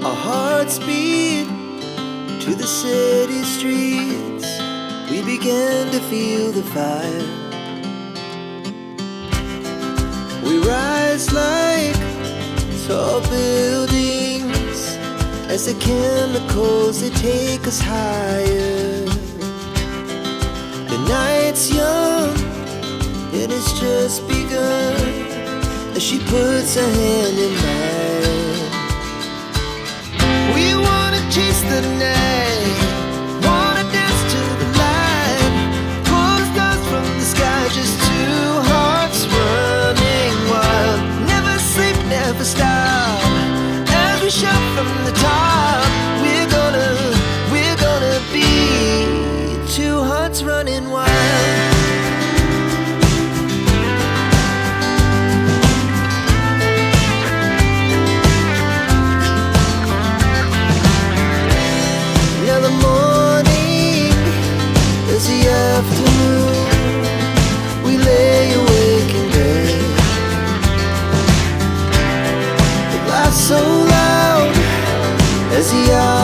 Our hearts beat to the city streets. We began to feel the fire. We rise like tall buildings as the chemicals, they take us higher. The night's young, it has just begun, as she puts her hand in mine. We wanna chase the night, wanna dance to the light, pull the stars from the sky, just two hearts running wild. Never sleep, never stop, as we shout from the top. We're gonna be two hearts running wild. Now the morning is the afternoon. We lay awake in bed. The laughs so loud as the hours